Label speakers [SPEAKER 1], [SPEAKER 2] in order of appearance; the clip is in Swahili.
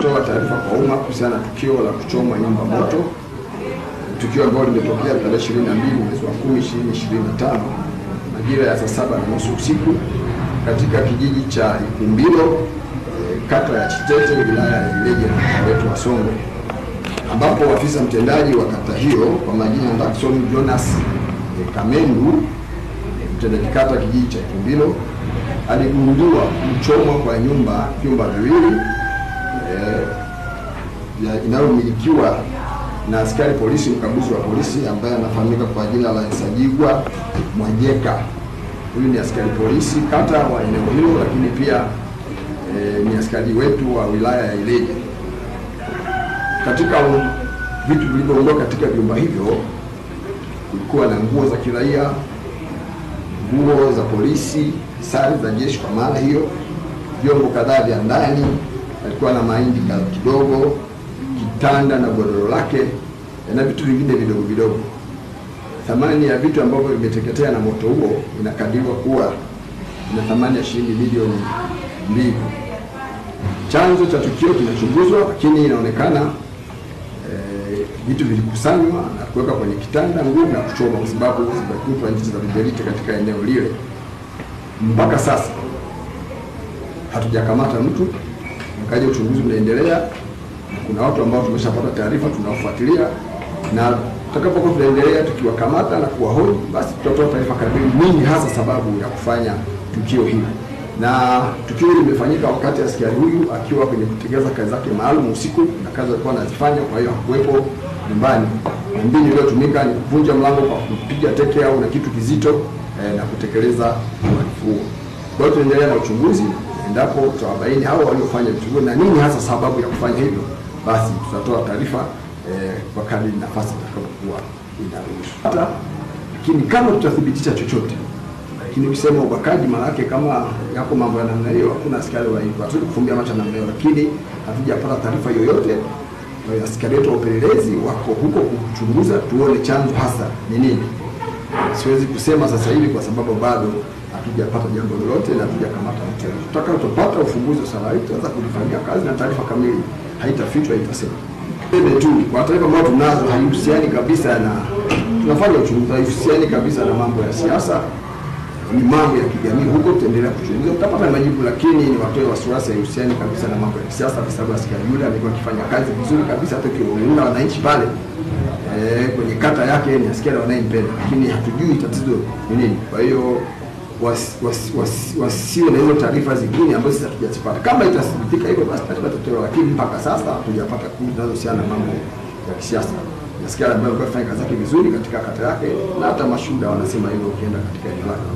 [SPEAKER 1] tunatoa taarifa kwa umma kuhusiana na tukio la kuchoma nyumba moto, tukio ambalo limetokea tarehe 22 mwezi wa 10 2025 majira ya saa 7:30 usiku katika kijiji cha Ikumbilo, kata ya Chitete, wilaya ya Ileje, mkoa wetu wa Songwe, ambapo afisa mtendaji wa kata hiyo kwa majina Jackson Jonas Kamendu, mtendaji kata kijiji cha Ikumbilo, aligundua kuchomwa kwa vyumba viwili inayomilikiwa na askari polisi mkaguzi wa polisi ambaye anafahamika kwa jina la Nsajigwa Mwajeka. Huyu ni askari polisi kata wa eneo hilo, lakini pia ni askari wetu wa wilaya ya Ileje. Katika vitu vilivyoondoka katika vyumba hivyo kulikuwa na nguo za kiraia, nguo za polisi, sare za jeshi kwa maana hiyo, vyombo kadhaa vya ndani, alikuwa na mahindi kidogo, kitanda na godoro lake na vitu vingine vidogo vidogo. Thamani ya vitu ambavyo vimeteketea na moto huo inakadiriwa kuwa na thamani ya shilingi milioni 2. Chanzo cha tukio kinachunguzwa, lakini inaonekana vitu vilikusanywa na kuweka kwenye kitanda, nguo na kuchoma kwa sababu zimekutwa nje za viberiti katika eneo lile. Mpaka sasa hatujakamata mtu, mkaja uchunguzi unaendelea. Kuna watu ambao tumeshapata taarifa tunaofuatilia, na tutakapokuwa tunaendelea tukiwakamata na kuwahoji, basi tutatoa taarifa kamili nini hasa sababu ya kufanya tukio hili. Na tukio hili limefanyika wakati askari huyu akiwa kwenye kutekeleza kazi zake maalum usiku, na kazi alikuwa anazifanya, kwa hiyo hakuwepo nyumbani. Mbinu iliyotumika ni kuvunja mlango kwa kupiga teke au na kitu kizito na kutekeleza uhalifu huo. Kwa hiyo tunaendelea na uchunguzi, endapo tutawabaini hao waliofanya uchunguzi na nini hasa sababu ya kufanya hivyo, basi tutatoa taarifa kwa kadri nafasi itakapokuwa inaruhusu. Lakini kama tutathibitisha chochote, lakini ukisema ubakaji, maana yake kama yako mambo ya namna hiyo, hakuna askari wa hivyo, hatuwezi kufumbia macho namna hiyo, lakini hatujapata taarifa yoyote. Askari wetu wa upelelezi wako huko kuchunguza, tuone chanzo hasa ni nini. Siwezi kusema sasa hivi kwa sababu bado hatujapata jambo lolote na hatujakamata mtu. Tutakapopata ufumbuzi wa swala hili tutaanza kulifanyia kazi na taarifa kamili haitafichwa, itasema. Tu kwa taarifa ambazo tunazo haihusiani kabisa na tunafanya uchunguzi, haihusiani kabisa na mambo ya siasa, ni mambo ya kijamii. Huko tutaendelea kuchunguza, utapata majibu, lakini ni watoe wasiwasi, haihusiani kabisa na mambo ya siasa, kwa sababu askari yule amekuwa akifanya kazi vizuri kabisa, hata kiwaona wananchi pale kwenye kata yake ni askari wanayempenda, lakini hatujui tatizo ni nini. Kwa hiyo wasiwe na hizo taarifa zingine ambazo sisi hatujazipata. Kama itathibitika hivyo, basi tutatoa, lakini mpaka sasa hatujapata kundi zinazohusiana na mambo ya kisiasa. Askari ambaye alikuwa anafanya kazi yake vizuri katika kata yake, na hata mashuhuda wanasema hivyo ukienda katika eneo lake.